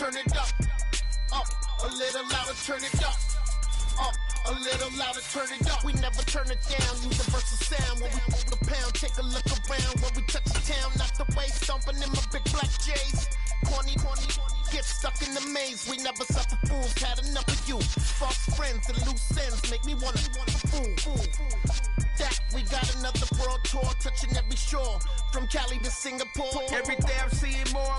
turn it up. Up, a little louder, turn it up. Up, a little louder, turn it up. We never turn it down, universal sound. When we move the pound, take a look around. When we touch the town, not the way, stomping in my big black J's. Corny, get stuck in the maze. We never suffer fools, had enough of you. False friends and loose ends make me wanna fool. That we got another world tour, touching every shore, from Cali to Singapore. Every day I'm seeing more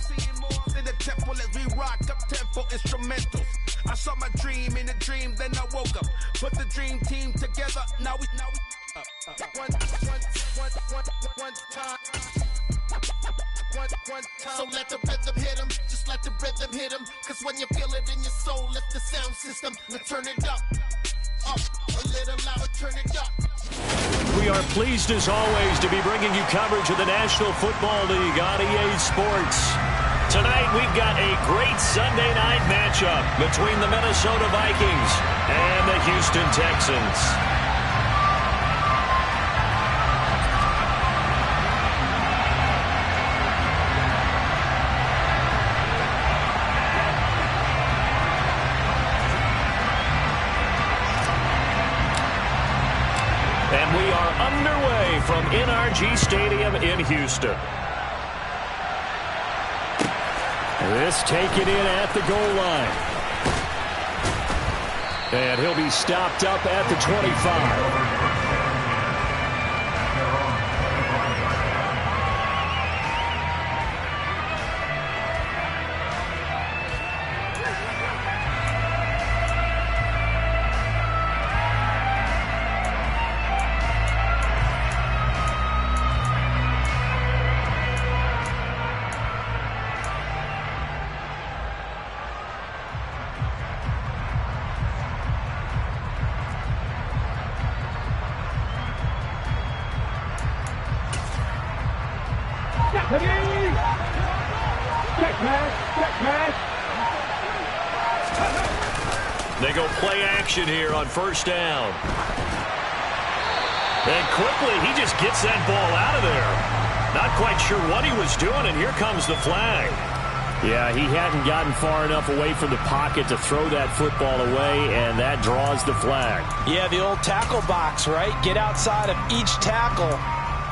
in the temple as we rock up tempo instrumentals. I saw my dream in a dream, then I woke up. Put the dream team together. Now we one time. So let the rhythm hit 'em, just let the rhythm hit 'em. Cause when you feel it in your soul, lift the sound system and turn it up. Up, a little louder, turn it up. We are pleased as always to be bringing you coverage of the National Football League on EA Sports. Tonight we've got a great Sunday night matchup between the Minnesota Vikings and the Houston Texans. And we are underway from NRG Stadium in Houston. This taken in at the goal line. And he'll be stopped up at the 25. They go play action here on first down. And quickly, he just gets that ball out of there. Not quite sure what he was doing, and here comes the flag. Yeah, he hadn't gotten far enough away from the pocket to throw that football away, and that draws the flag. Yeah, the old tackle box, right? Get outside of each tackle,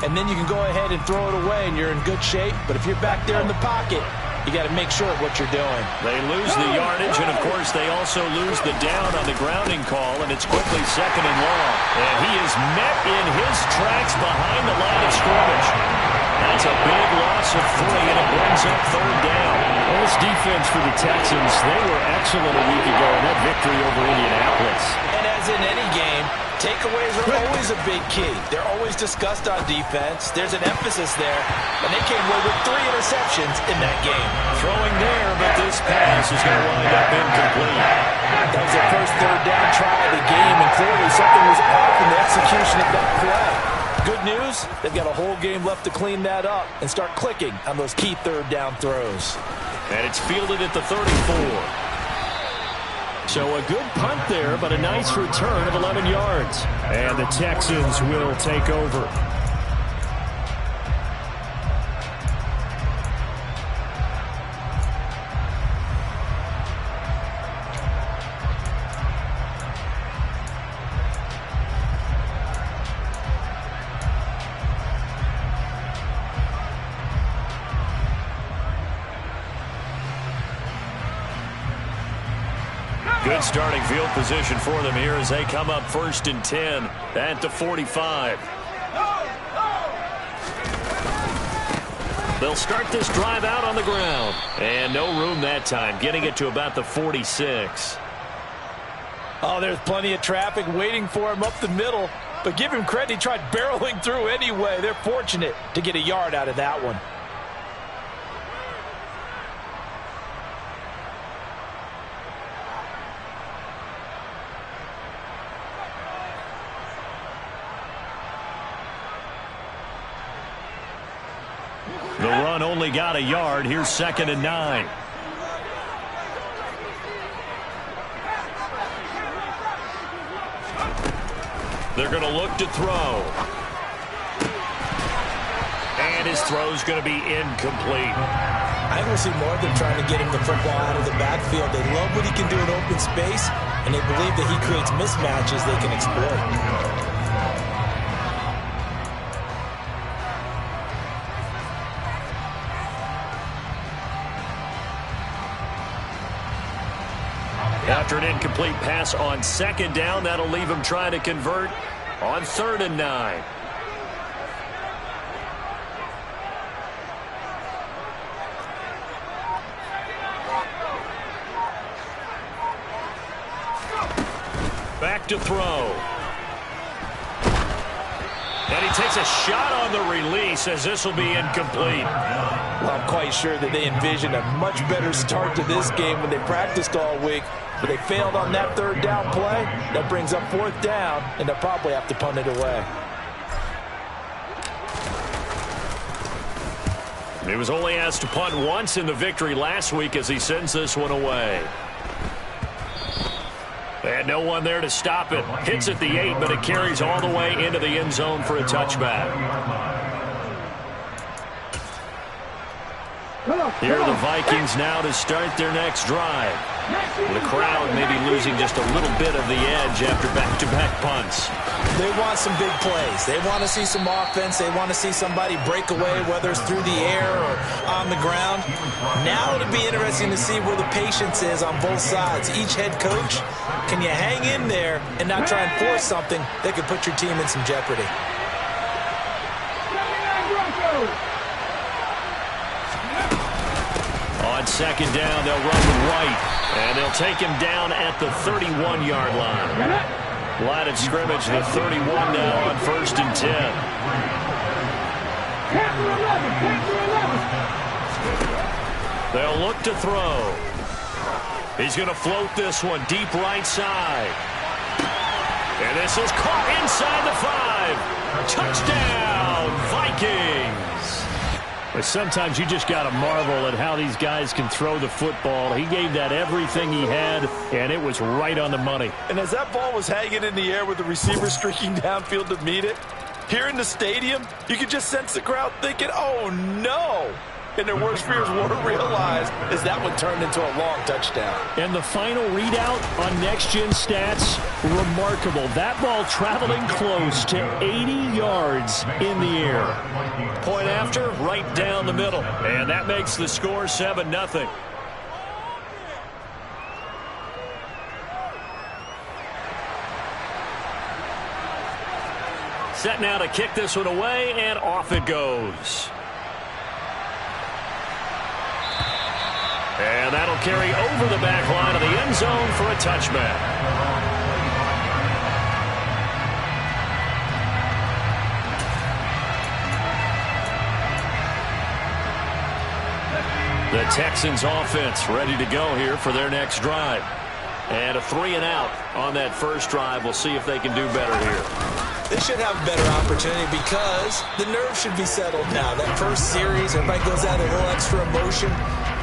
and then you can go ahead and throw it away, and you're in good shape. But if you're back there in the pocket, you got to make sure of what you're doing. They lose the yardage, and, of course, they also lose the down on the grounding call, and it's quickly 2nd and long. And he is met in his tracks behind the line of scrimmage. That's a big loss of 3, and it brings up 3rd down. Well, this defense for the Texans, they were excellent a week ago in that victory over Indianapolis. And as in any game, takeaways are always a big key. They're always discussed on defense. There's an emphasis there, and they came away with 3 interceptions in that game. Throwing there, but this pass is going to wind up incomplete. That was their first 3rd down try of the game, and clearly something was off in the execution of that play. Good news, they've got a whole game left to clean that up and start clicking on those key 3rd down throws. And it's fielded at the 34. So a good punt there, but a nice return of 11 yards. And the Texans will take over. Good starting field position for them here as they come up 1st and 10 at the 45. They'll start this drive out on the ground. And no room that time, getting it to about the 46. Oh, there's plenty of traffic waiting for him up the middle. But give him credit, he tried barreling through anyway. They're fortunate to get a yard out of that one. The run only got a yard. Here's 2nd and 9. They're going to look to throw. And his throw's going to be incomplete. I think we'll see more of them trying to get him the football out of the backfield. They love what he can do in open space, and they believe that he creates mismatches they can exploit. After an incomplete pass on second down, that'll leave him trying to convert on 3rd and 9. Back to throw. And he takes a shot on the release as this will be incomplete. Well, I'm quite sure that they envisioned a much better start to this game when they practiced all week. But they failed on that 3rd down play. That brings up 4th down, and they'll probably have to punt it away. He was only asked to punt once in the victory last week as he sends this one away. And no one there to stop it. Hits at the 8, but it carries all the way into the end zone for a touchback. Here are the Vikings now to start their next drive. The crowd may be losing just a little bit of the edge after back-to-back punts. They want some big plays. They want to see some offense. They want to see somebody break away, whether it's through the air or on the ground. Now it'll be interesting to see where the patience is on both sides. Each head coach, can you hang in there and not try and force something that could put your team in some jeopardy? On second down, they'll run with White, and they'll take him down at the 31-yard line. Line of scrimmage, the 31 now on 1st and 10. They'll look to throw. He's going to float this one deep right side. And this is caught inside the 5. Touchdown, Vikings. But sometimes you just got to marvel at how these guys can throw the football. He gave that everything he had, and it was right on the money. And as that ball was hanging in the air with the receiver streaking downfield to meet it, here in the stadium, you could just sense the crowd thinking, oh, no. And their worst fears weren't realized as that one turned into a long touchdown. And the final readout on next-gen stats, remarkable. That ball traveling close to 80 yards in the air. Point after, right down the middle. And that makes the score 7-0. Set now to kick this one away, and off it goes. And that'll carry over the back line of the end zone for a touchback. The Texans offense ready to go here for their next drive. And a 3-and-out on that first drive. We'll see if they can do better here. They should have a better opportunity because the nerves should be settled now. That first series, everybody goes out with a little extra emotion.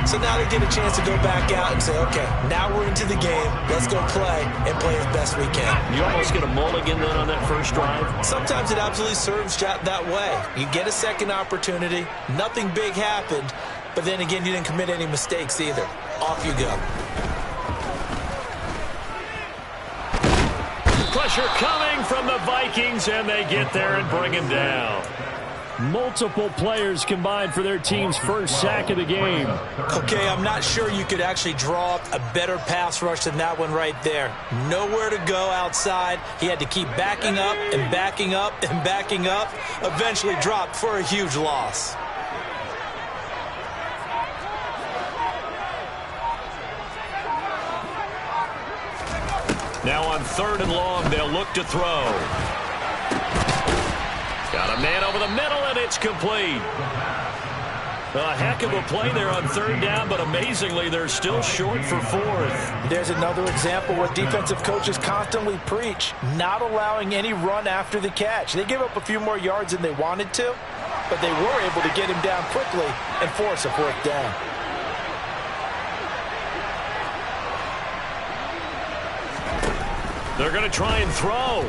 So now they get a chance to go back out and say, okay, now we're into the game. Let's go play and play as best we can. You almost get a mulligan then on that first drive? Sometimes it absolutely serves that way. You get a second opportunity. Nothing big happened. But then again, you didn't commit any mistakes either. Off you go. Pressure coming from the Vikings, and they get there and bring him down. Multiple players combined for their team's first sack of the game. Okay, I'm not sure you could actually draw up a better pass rush than that one right there. Nowhere to go outside. He had to keep backing up and backing up and backing up. Eventually dropped for a huge loss. Now on 3rd and long, they'll look to throw. Got a man over the middle, and it's complete. A heck of a play there on 3rd down, but amazingly, they're still short for 4th. There's another example where defensive coaches constantly preach, not allowing any run after the catch. They gave up a few more yards than they wanted to, but they were able to get him down quickly and force a 4th down. They're going to try and throw.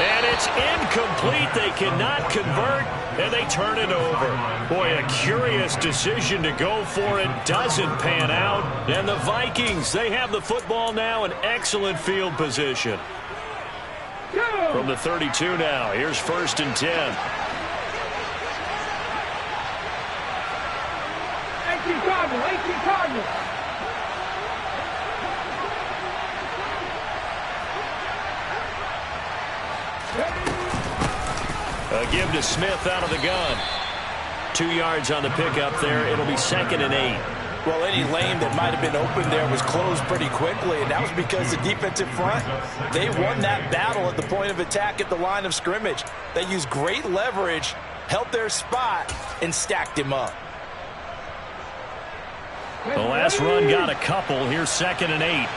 And it's incomplete. They cannot convert, and they turn it over. Boy, a curious decision to go for it. Doesn't pan out. And the Vikings, they have the football now in excellent field position. From the 32 now, here's 1st and 10. 18 Cardinals. A give to Smith out of the gun. 2 yards on the pickup there. It'll be 2nd and 8. Well, any lane that might have been open there was closed pretty quickly, and that was because the defensive front, they won that battle at the point of attack at the line of scrimmage. They used great leverage, held their spot, and stacked him up. The last run got a couple. Here's 2nd and 8.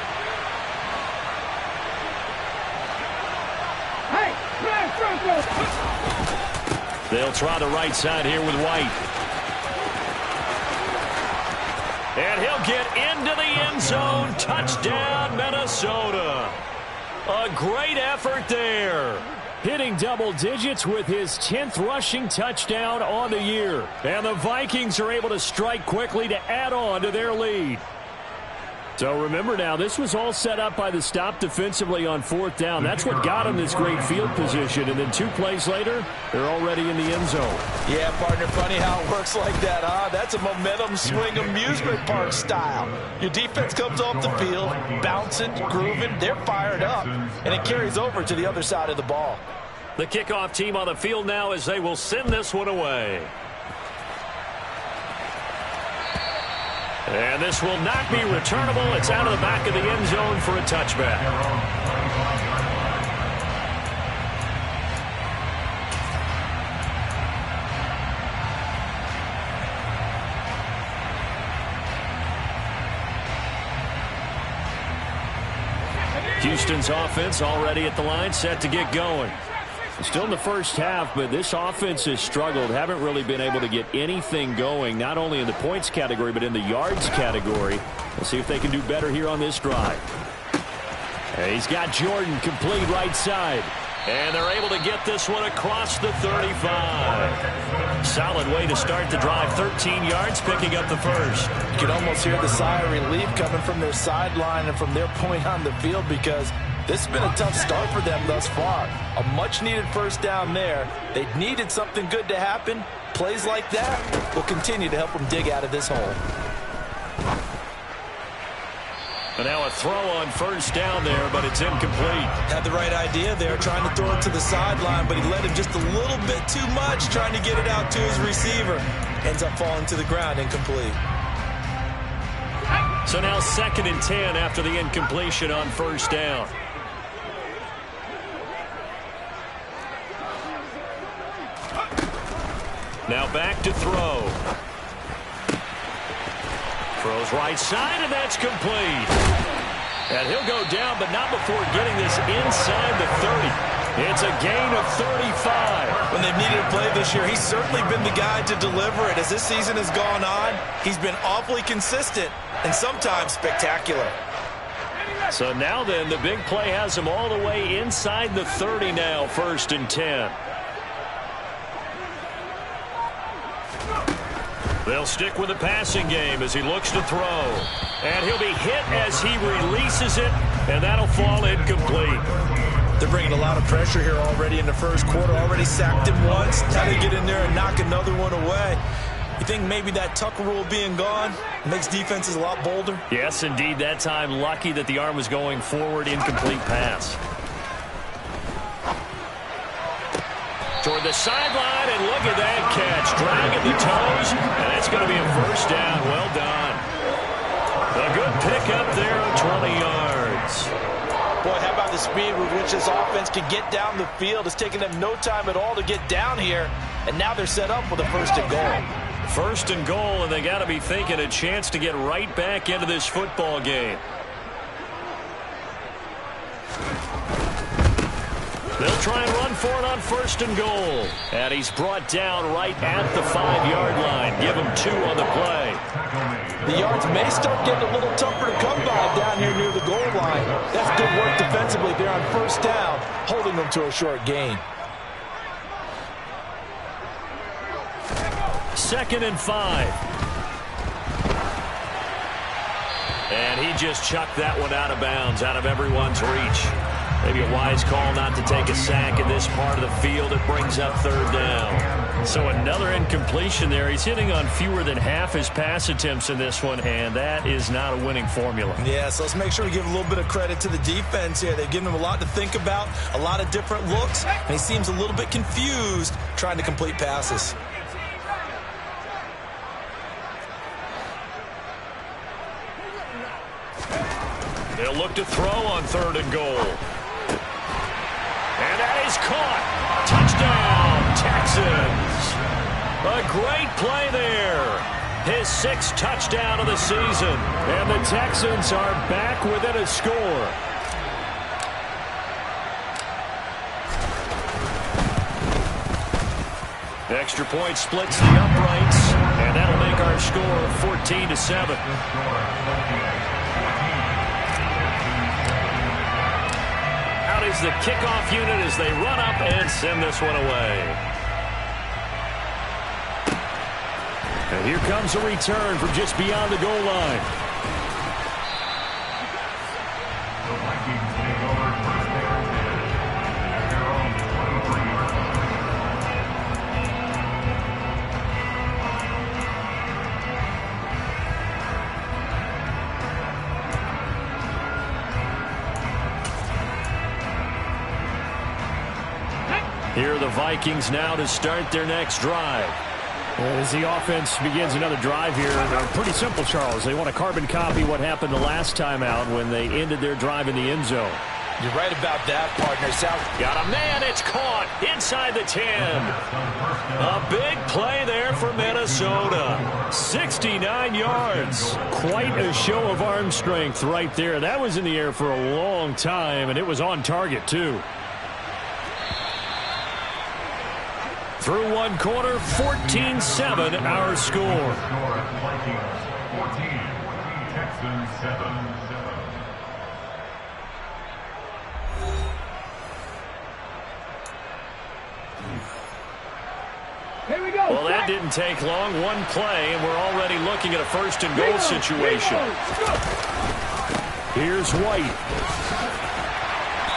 They'll try the right side here with White. And he'll get into the end zone. Touchdown, Minnesota. A great effort there. Hitting double digits with his 10th rushing touchdown on the year. And the Vikings are able to strike quickly to add on to their lead. So remember now, this was all set up by the stop defensively on 4th down. That's what got them this great field position. And then 2 plays later, they're already in the end zone. Yeah, partner, funny how it works like that, huh? That's a momentum swing amusement park style. Your defense comes off the field, bouncing, grooving, they're fired up, and it carries over to the other side of the ball. The kickoff team on the field now as they will send this one away. And this will not be returnable. It's out of the back of the end zone for a touchback. Houston's offense already at the line, set to get going. Still in the first half, but this offense has struggled. Haven't really been able to get anything going, not only in the points category, but in the yards category. We'll see if they can do better here on this drive. And he's got Jordan complete right side. And they're able to get this one across the 35. Solid way to start the drive. 13 yards, picking up the first. You can almost hear the sigh of relief coming from their sideline and from their point on the field, because this has been a tough start for them thus far. A much-needed first down there. They needed something good to happen. Plays like that will continue to help them dig out of this hole. And now a throw on first down there, but it's incomplete. Had the right idea there, trying to throw it to the sideline, but he led him just a little bit too much, trying to get it out to his receiver. Ends up falling to the ground, incomplete. So now 2nd and 10 after the incompletion on first down. Now back to throw. Throws right side, and that's complete. And he'll go down, but not before getting this inside the 30. It's a gain of 35. When they've needed a play this year, he's certainly been the guy to deliver it. As this season has gone on, he's been awfully consistent and sometimes spectacular. So now then, the big play has him all the way inside the 30 now, 1st and 10. They'll stick with the passing game as he looks to throw. And he'll be hit as he releases it, and that'll fall incomplete. They're bringing a lot of pressure here already in the first quarter. Already sacked him once. Now they get in there and knock another one away. You think maybe that Tucker rule being gone makes defenses a lot bolder? Yes, indeed. That time, lucky that the arm was going forward. Incomplete pass. Toward the sideline, and look at that catch. Dragging the toes, and it's going to be a first down. Well done. A good pickup there of 20 yards. Boy, how about the speed with which this offense can get down the field? It's taken them no time at all to get down here, and now they're set up with a 1st and goal. 1st and goal, and they got to be thinking a chance to get right back into this football game. They'll try and run for it on 1st and goal. And he's brought down right at the 5-yard line. Give him 2 on the play. The yards may start getting a little tougher to come by down here near the goal line. That's good work defensively there on 1st first down, holding them to a short gain. 2nd and 5. And he just chucked that one out of bounds, out of everyone's reach. Maybe a wise call not to take a sack in this part of the field. It brings up 3rd down. So another incompletion there. He's hitting on fewer than half his pass attempts in this one, and that is not a winning formula. Yeah, so let's make sure we give a little bit of credit to the defense here. They've given him a lot to think about, a lot of different looks, and he seems a little bit confused trying to complete passes. They'll look to throw on 3rd and goal. And that is caught. Touchdown, Texans. A great play there. His 6th touchdown of the season. And the Texans are back within a score. Extra point splits the uprights. And that'll make our score 14-7. Is the kickoff unit as they run up and send this one away. And here comes a return from just beyond the goal line. The Vikings take over first down at their own 23-yard line. Here are the Vikings now to start their next drive. As the offense begins another drive here, pretty simple, Charles. They want to carbon copy what happened the last time out when they ended their drive in the end zone. You're right about that, partner. Got a man. It's caught inside the 10. A big play there for Minnesota. 69 yards. Quite a show of arm strength right there. That was in the air for a long time, and it was on target, too. Through one quarter, 14-7, our score. Vikings 14, Texans 7. Here we go. Well, that didn't take long. One play, and we're already looking at a 1st and goal situation. Here's White.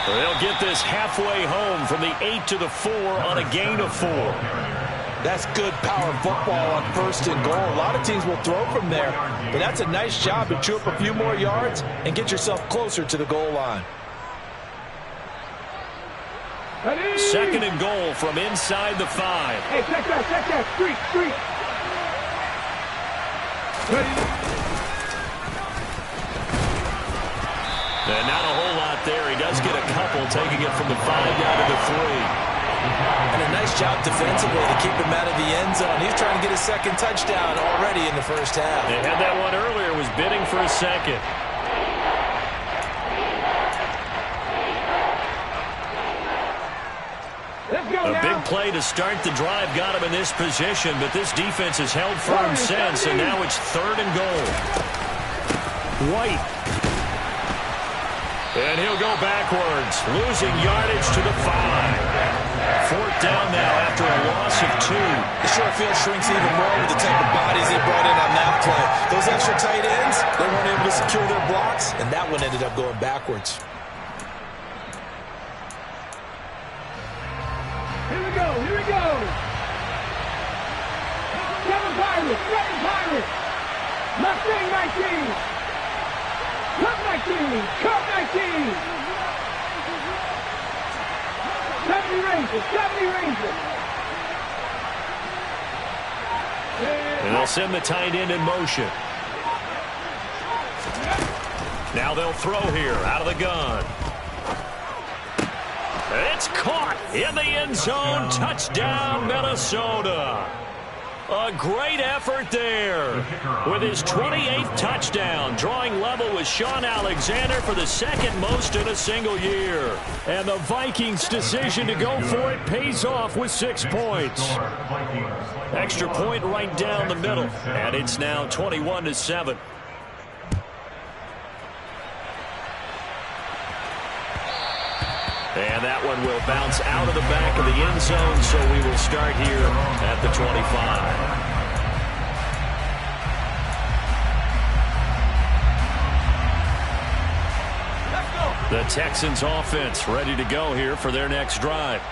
They'll get this halfway home from the 8 to the 4 on a gain of 4. That's good power football on 1st and goal. A lot of teams will throw from there, but that's a nice job to chew up a few more yards and get yourself closer to the goal line. 2nd and goal from inside the 5. Hey, check that. Street. Ready. And not a whole lot there. He does get a couple, taking it from the 5 down to the 3. And a nice job defensively to keep him out of the end zone. He's trying to get his 2nd touchdown already in the first half. They had that one earlier, was bidding for a 2nd. A big play to start the drive got him in this position, but this defense has held firm since, and now it's 3rd and goal. White. And he'll go backwards, losing yardage to the 5. 4th down now after a loss of 2. The short field shrinks even more with the type of bodies they brought in on that play. Those extra tight ends, they weren't able to secure their blocks, and that one ended up going backwards. Here we go. Kevin Pirates. Mustang 19. Cup 19. 70 Rangers. And they'll send the tight end in motion. Now they'll throw here out of the gun. It's caught in the end zone. Touchdown, Minnesota. A great effort there with his 28th touchdown, drawing level with Sean Alexander for the 2nd most in a single year. And the Vikings' decision to go for it pays off with 6 points. Extra point right down the middle, and it's now 21-7. And that one will bounce out of the back of the end zone, so we will start here at the 25. The Texans offense ready to go here for their next drive.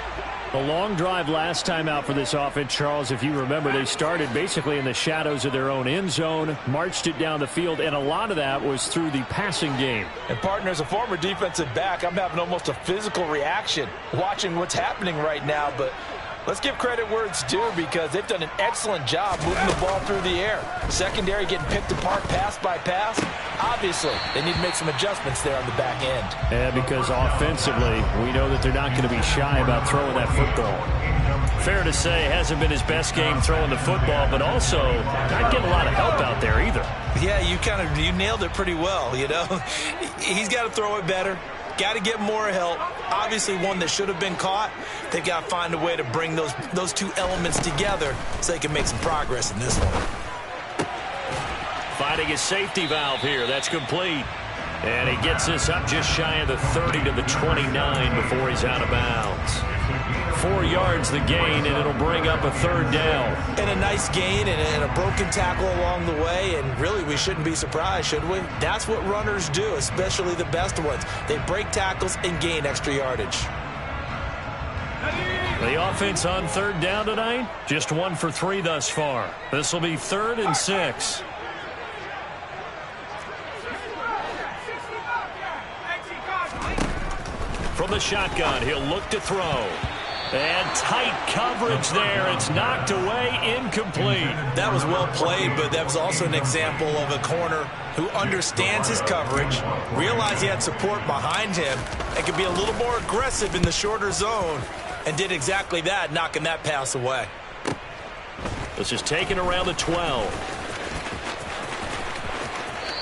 A long drive last time out for this offense, Charles. If you remember, they started basically in the shadows of their own end zone, marched it down the field, and a lot of that was through the passing game. And, partner, as a former defensive back, I'm having almost a physical reaction watching what's happening right now. But let's give credit where it's due because they've done an excellent job moving the ball through the air. Secondary getting picked apart pass by pass. Obviously, they need to make some adjustments there on the back end. Yeah, because offensively, we know that they're not going to be shy about throwing that football. Fair to say, hasn't been his best game throwing the football, but also not getting a lot of help out there either. Yeah, you nailed it pretty well, you know. He's got to throw it better. Got to get more help. Obviously, one that should have been caught. They've got to find a way to bring those two elements together so they can make some progress in this one. Finding his safety valve here. That's complete. And he gets this up just shy of the 30 to the 29 before he's out of bounds. 4 yards the gain, and it'll bring up a third down. And a nice gain and a broken tackle along the way, and really we shouldn't be surprised, should we? That's what runners do, especially the best ones. They break tackles and gain extra yardage. The offense on third down tonight, just 1 for 3 thus far. This will be 3rd and 6. From the shotgun, he'll look to throw. And tight coverage there. It's knocked away, incomplete. That was well played, but that was also an example of a corner who understands his coverage, realized he had support behind him, and could be a little more aggressive in the shorter zone, and did exactly that, knocking that pass away. This is taken around the 12.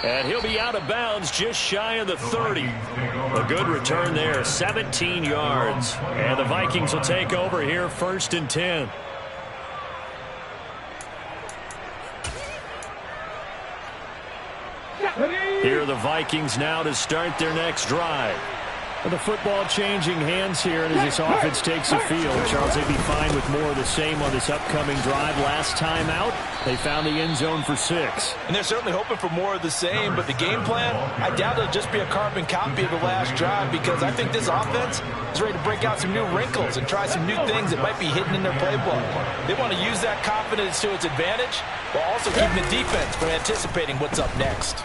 And he'll be out of bounds just shy of the 30. A good return there, 17 yards. And the Vikings will take over here 1st and 10. Here are the Vikings now to start their next drive. With the football changing hands here, and as this offense takes the field, Charles, they'd be fine with more of the same on this upcoming drive. Last time out, they found the end zone for 6. And they're certainly hoping for more of the same, but the game plan, I doubt it'll just be a carbon copy of the last drive because I think this offense is ready to break out some new wrinkles and try some new things that might be hidden in their playbook. They want to use that confidence to its advantage while also keeping the defense from anticipating what's up next.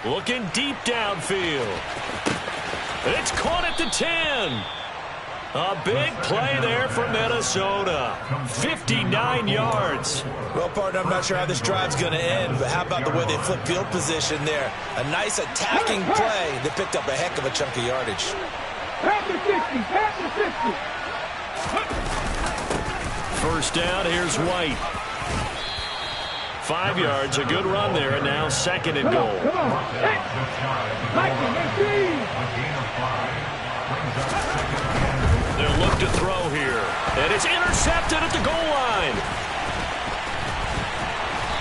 Looking deep downfield. It's caught at the 10. A big play there for Minnesota. 59 yards. Well, partner, I'm not sure how this drive's going to end, but how about the way they flip field position there? A nice attacking play that picked up a heck of a chunk of yardage. Past the 60, past the 60. First down, here's White. 5 yards, a good run there, and now 2nd and goal. Come on, hey. They'll look to throw here, and it's intercepted at the goal line.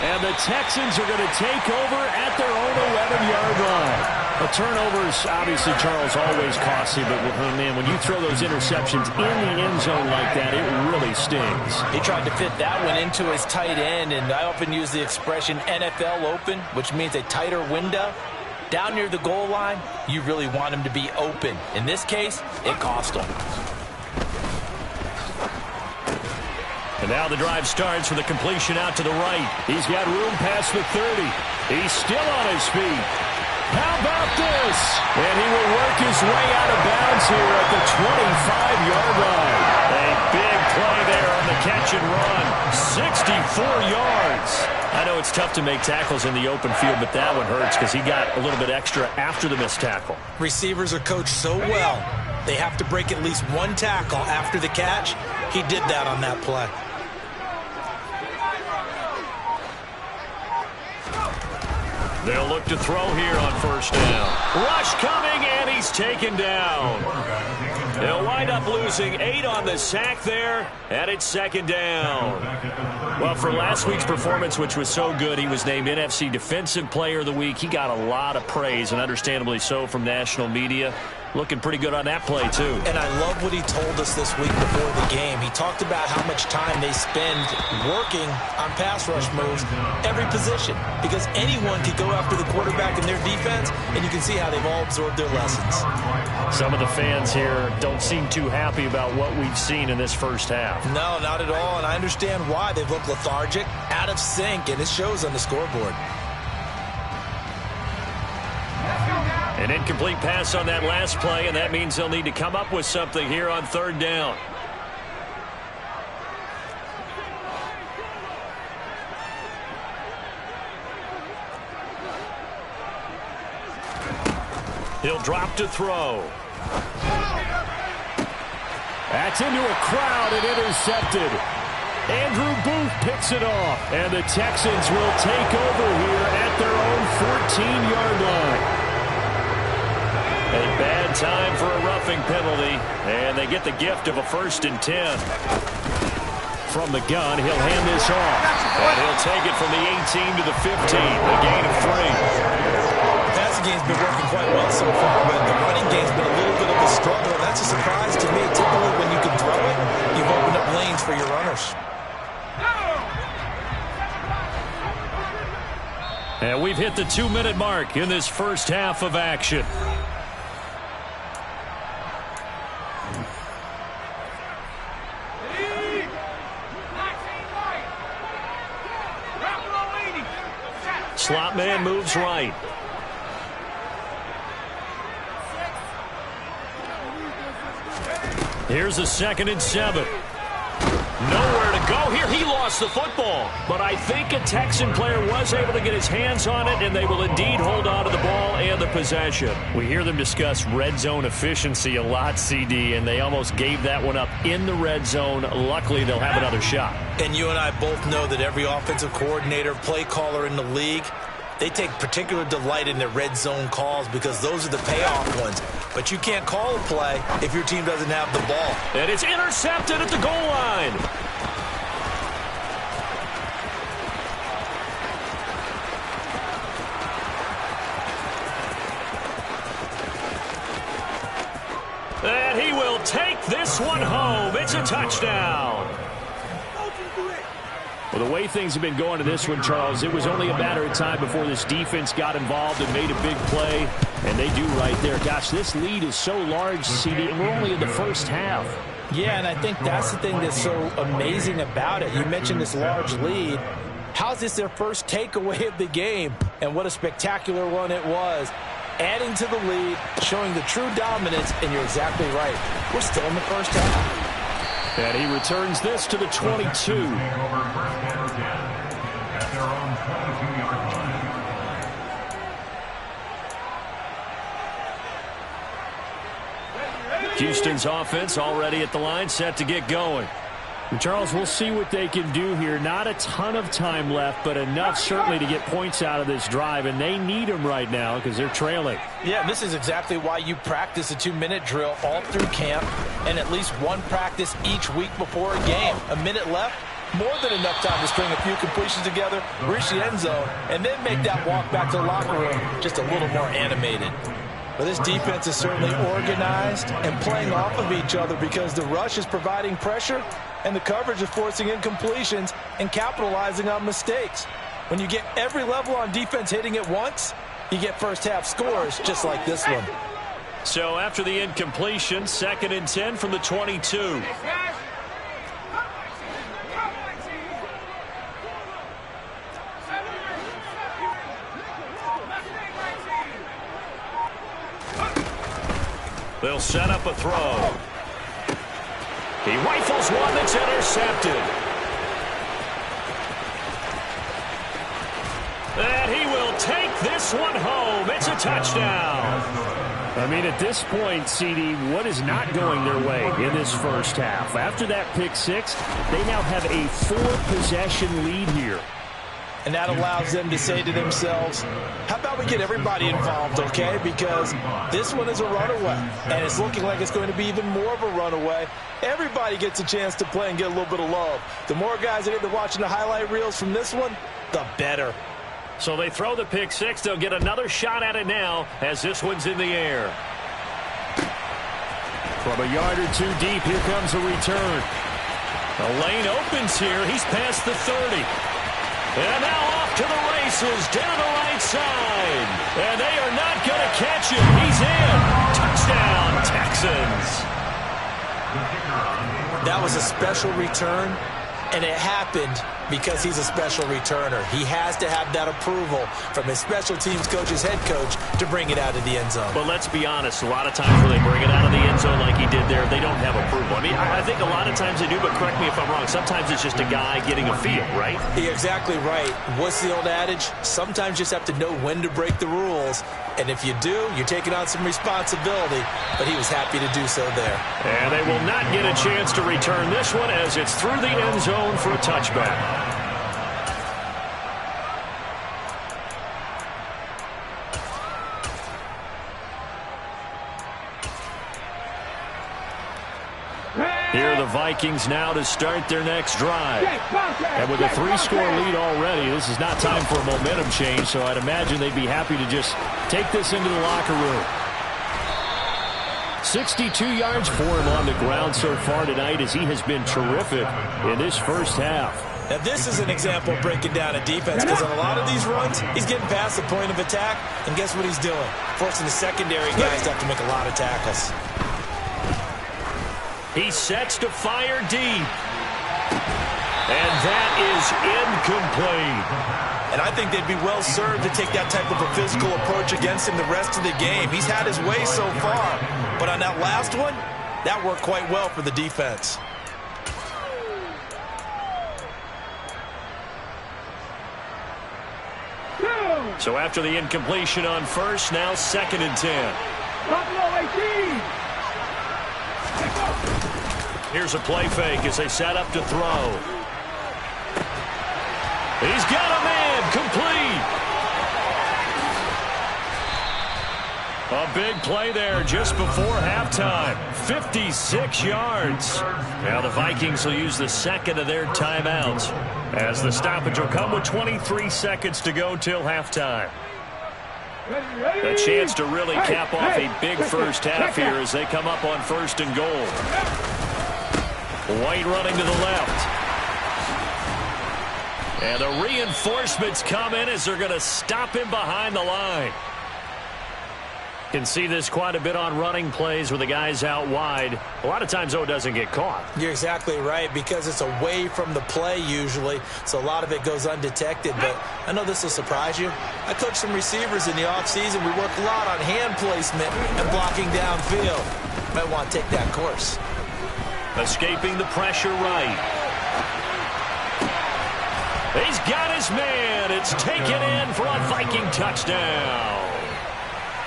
And the Texans are going to take over at their own 11-yard line. A turnover's obviously, Charles, always costly, but man, when you throw those interceptions in the end zone like that, it really stings. He tried to fit that one into his tight end, and I often use the expression NFL open, which means a tighter window. Down near the goal line, you really want him to be open. In this case, it cost him. And now the drive starts with a completion out to the right. He's got room past the 30. He's still on his feet. How about this? And he will work his way out of bounds here at the 25-yard line. A big play there on the catch and run. 64 yards. I know it's tough to make tackles in the open field, but that one hurts because he got a little bit extra after the missed tackle. Receivers are coached so well. They have to break at least one tackle after the catch. He did that on that play. They'll look to throw here on first down. Rush coming, and he's taken down. They'll wind up losing 8 on the sack there, and it's 2nd down. Well, for last week's performance, which was so good, he was named NFC Defensive Player of the Week. He got a lot of praise, and understandably so, from national media. looking pretty good on that play, too. And I love what he told us this week before the game. He talked about how much time they spend working on pass rush moves, every position, because anyone could go after the quarterback in their defense, and you can see how they've all absorbed their lessons. Some of the fans here don't seem too happy about what we've seen in this first half. No, not at all, and I understand why. They've looked lethargic, out of sync, and it shows on the scoreboard. An incomplete pass on that last play, and that means they'll need to come up with something here on third down. He'll drop to throw. That's into a crowd and intercepted. Andrew Booth picks it off, and the Texans will take over here at their own 14-yard line. A bad time for a roughing penalty, and they get the gift of a 1st and 10. From the gun, he'll hand this off. And he'll take it from the 18 to the 15, a gain of 3. The passing game's been working quite well so far, but the running game's been a little bit of a struggle, and that's a surprise to me. Typically, when you can throw it, you've opened up lanes for your runners. And we've hit the 2-minute mark in this first half of action. Slot man moves right. Here's a 2nd and 7. Nowhere to go here. He lost the football. But I think a Texan player was able to get his hands on it, and they will indeed hold on to the ball and the possession. We hear them discuss red zone efficiency a lot, CD, and they almost gave that one up in the red zone. Luckily, they'll have another shot. And you and I both know that every offensive coordinator, play caller in the league, they take particular delight in their red zone calls because those are the payoff ones. But you can't call a play if your team doesn't have the ball. And it's intercepted at the goal line. And he will take this one home. It's a touchdown. Well, the way things have been going to this one, Charles, it was only a matter of time before this defense got involved and made a big play, and they do right there. Gosh, this lead is so large, CD, and we're only in the first half. Yeah, and I think that's the thing that's so amazing about it. You mentioned this large lead. How's this their first takeaway of the game? And what a spectacular one it was. Adding to the lead, showing the true dominance, and you're exactly right. We're still in the first half. And he returns this to the 22. Houston's offense already at the line, set to get going. And Charles, we'll see what they can do here. Not a ton of time left, but enough certainly to get points out of this drive, and they need them right now because they're trailing. Yeah, and this is exactly why you practice a 2-minute drill all through camp and at least one practice each week before a game. A minute left, more than enough time to string a few completions together, reach the end zone, and then make that walk back to the locker room just a little more animated. But this defense is certainly organized and playing off of each other because the rush is providing pressure and the coverage is forcing incompletions and capitalizing on mistakes. When you get every level on defense hitting at once, you get first half scores just like this one. So after the incompletion, 2nd and 10 from the 22. They'll set up a throw. He rifles one that's intercepted. And he will take this one home. It's a touchdown. I mean, at this point, CD, what is not going their way in this first half? After that pick six, they now have a 4-possession lead here. And that allows them to say to themselves, how about we get everybody involved, okay? Because this one is a runaway, and it's looking like it's going to be even more of a runaway. Everybody gets a chance to play and get a little bit of love. The more guys that get to watching the highlight reels from this one, the better. So they throw the pick six. They'll get another shot at it now as this one's in the air. From a yard or two deep, here comes a return. The lane opens here. He's past the 30. And now off to the races down the right side. And they are not going to catch him. He's in. Touchdown, Texans. That was a special return, and it happened because he's a special returner. He has to have that approval from his special teams coach's head coach to bring it out of the end zone. But let's be honest, a lot of times when they bring it out of the end zone like he did there, they don't have approval. I mean, I think a lot of times they do, but correct me if I'm wrong. Sometimes it's just a guy getting a feel, right? You're exactly right. What's the old adage? Sometimes you just have to know when to break the rules. And if you do, you're taking on some responsibility. But he was happy to do so there. And they will not get a chance to return this one as it's through the end zone for a touchback. Here are the Vikings now to start their next drive. And with a 3-score lead already, this is not time for a momentum change, so I'd imagine they'd be happy to just take this into the locker room. 62 yards for him on the ground so far tonight as he has been terrific in this first half. Now, this is an example of breaking down a defense because on a lot of these runs, he's getting past the point of attack, and guess what he's doing? Forcing the secondary guys to have to make a lot of tackles. He sets to fire deep. And that is incomplete. And I think they'd be well served to take that type of a physical approach against him the rest of the game. He's had his way so far. But on that last one, that worked quite well for the defense. So after the incompletion on first, now 2nd and 10. Here's a play fake as they set up to throw. He's got a man complete. A big play there just before halftime. 56 yards. Now the Vikings will use the second of their timeouts as the stoppage will come with 23 seconds to go till halftime. A chance to really cap off a big first half here as they come up on 1st and goal. White running to the left. And the reinforcements come in as they're going to stop him behind the line. Can see this quite a bit on running plays with the guys out wide. A lot of times, though, it doesn't get caught. You're exactly right because it's away from the play usually, so a lot of it goes undetected. But I know this will surprise you. I coached some receivers in the offseason. We worked a lot on hand placement and blocking downfield. Might want to take that course. Escaping the pressure right. He's got his man. It's taken in for a Viking touchdown.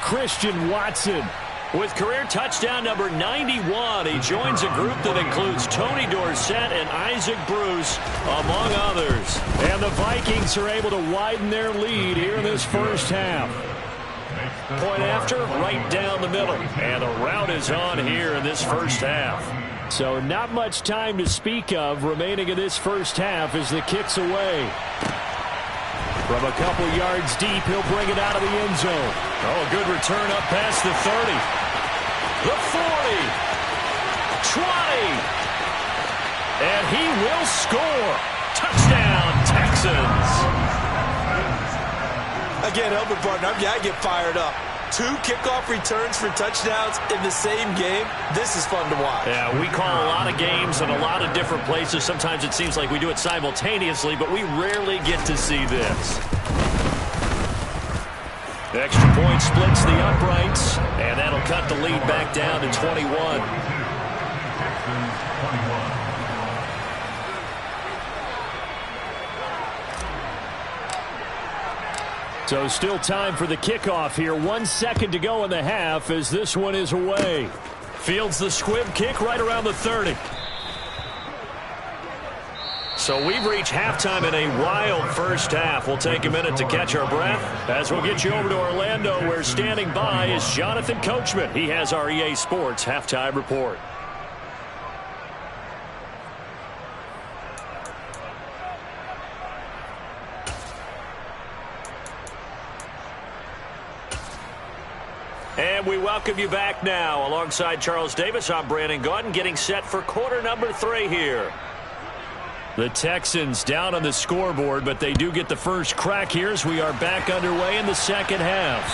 Christian Watson with career touchdown number 91. He joins a group that includes Tony Dorsett and Isaac Bruce, among others. And the Vikings are able to widen their lead here in this first half. Point after, right down the middle. And the route is on here in this first half. So not much time to speak of remaining in this first half as the kick's away. From a couple yards deep, he'll bring it out of the end zone. Oh, a good return up past the 30. The 40. 20. And he will score. Touchdown, Texans. Again, helping partner, I get fired up. 2 kickoff returns for touchdowns in the same game. This is fun to watch. Yeah, we call a lot of games in a lot of different places. Sometimes it seems like we do it simultaneously, but we rarely get to see this. The extra point splits the uprights, and that'll cut the lead back down to 21. So still time for the kickoff here. 1 second to go in the half as this one is away. Fields the squib kick right around the 30. So we've reached halftime in a wild first half. We'll take a minute to catch our breath as we'll get you over to Orlando, where standing by is Jonathan Coachman. He has our EA Sports halftime report. And we welcome you back now. Alongside Charles Davis, I'm Brandon Gaudin, getting set for quarter number 3 here. The Texans down on the scoreboard, but they do get the first crack here as we are back underway in the second half.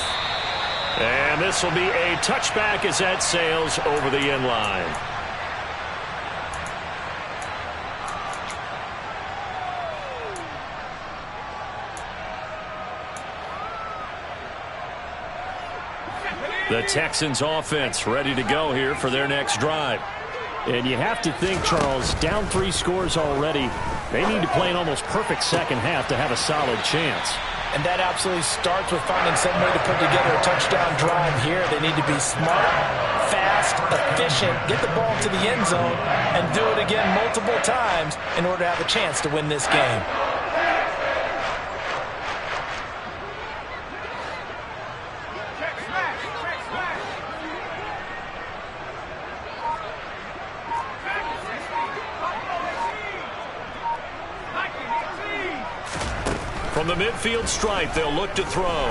And this will be a touchback as that sails over the end line. The Texans offense ready to go here for their next drive. And you have to think, Charles, down 3 scores already. They need to play an almost perfect second half to have a solid chance. And that absolutely starts with finding some way to put together a touchdown drive here. They need to be smart, fast, efficient, get the ball to the end zone, and do it again multiple times in order to have a chance to win this game. From the midfield stripe, they'll look to throw. And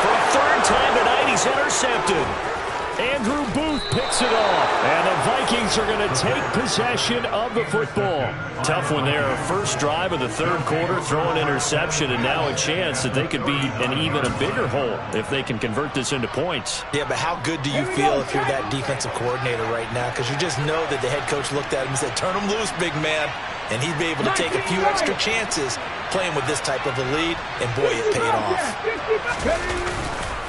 for a third time tonight, he's intercepted. Andrew Booth picks it off. And the Vikings are going to take possession of the football. Tough one there. First drive of the third quarter, throw an interception, and now a chance that they could be in even a bigger hole if they can convert this into points. Yeah, but how good do you feel if you're that defensive coordinator right now? Because you just know that the head coach looked at him and said, turn him loose, big man. And he'd be able to take a few extra chances playing with this type of a lead, and boy, it paid off.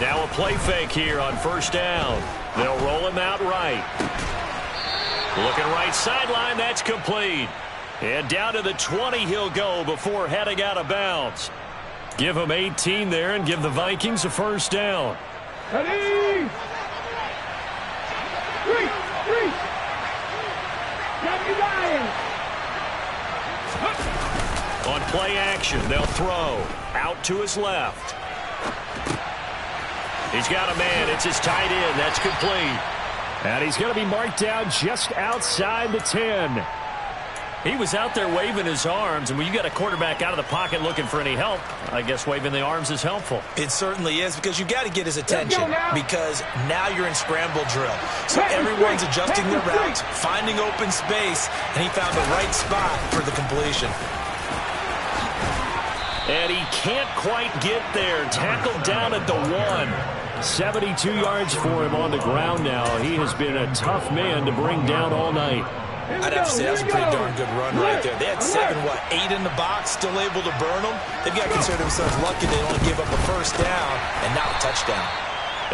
Now a play fake here on first down. They'll roll him out right. Looking right sideline, that's complete. And down to the 20 he'll go before heading out of bounds. Give him 18 there and give the Vikings a first down. Ready? Three. On play action, they'll throw. Out to his left. He's got a man. It's his tight end. That's complete. And he's going to be marked down just outside the 10. He was out there waving his arms, and when you got a quarterback out of the pocket looking for any help, I guess waving the arms is helpful. It certainly is, because you got to get his attention, because now you're in scramble drill. So everyone's adjusting their routes, finding open space, and he found the right spot for the completion. And he can't quite get there. Tackled down at the 1. 72 yards for him on the ground now. He has been a tough man to bring down all night. I'd have to say that was a pretty darn good run right there. They had 8 in the box, still able to burn them. They've got to consider themselves lucky they only gave up a first down and not a touchdown.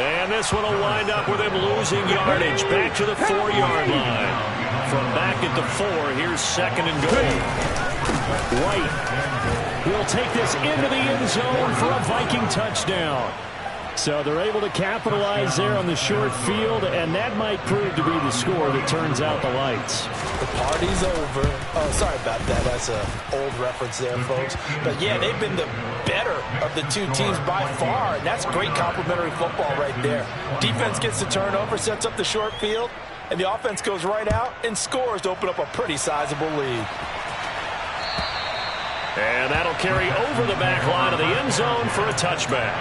And this one will wind up with him losing yardage. Back to the 4-yard line. From back at the 4, here's second and goal. White will take this into the end zone for a Viking touchdown. So they're able to capitalize there on the short field, and that might prove to be the score that turns out the lights. The party's over. Oh, sorry about that. That's an old reference there, folks. But, yeah, they've been the better of the two teams by far, and that's great complementary football right there. Defense gets the turnover, sets up the short field, and the offense goes right out and scores to open up a pretty sizable lead. And that'll carry over the back line of the end zone for a touchback.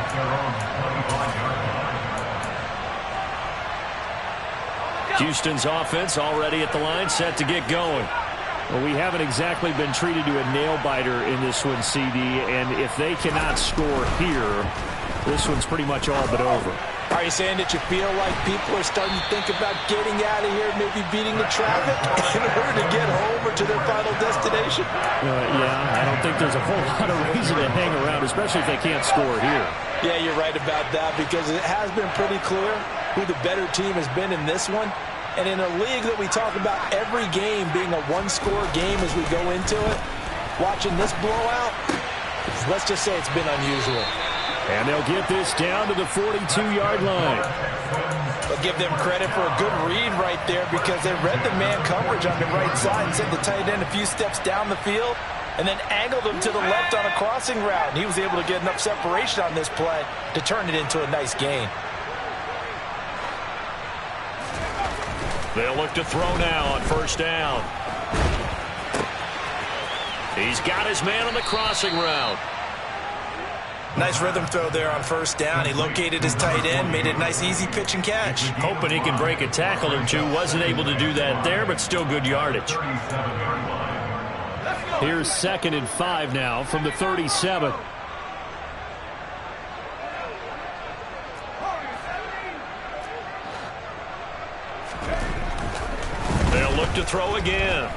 Houston's offense already at the line, set to get going. Well, we haven't exactly been treated to a nail-biter in this one, CD, and if they cannot score here, this one's pretty much all but over. Are you saying that you feel like people are starting to think about getting out of here, maybe beating the traffic in order to get home or to their final destination? Yeah, I don't think there's a whole lot of reason to hang around, especially if they can't score here. Yeah, you're right about that, because it has been pretty clear who the better team has been in this one. And in a league that we talk about every game being a one-score game as we go into it, watching this blowout, let's just say it's been unusual. And they'll get this down to the 42-yard line. But give them credit for a good read right there, because they read the man coverage on the right side and sent the tight end a few steps down the field and then angled him to the left on a crossing route. And he was able to get enough separation on this play to turn it into a nice gain. They'll look to throw now on first down. He's got his man on the crossing route. Nice rhythm throw there on first down. He located his tight end, made it a nice easy pitch and catch. Hoping he can break a tackle or two. Wasn't able to do that there, but still good yardage. Here's 2nd and 5 now from the 37. They'll look to throw again.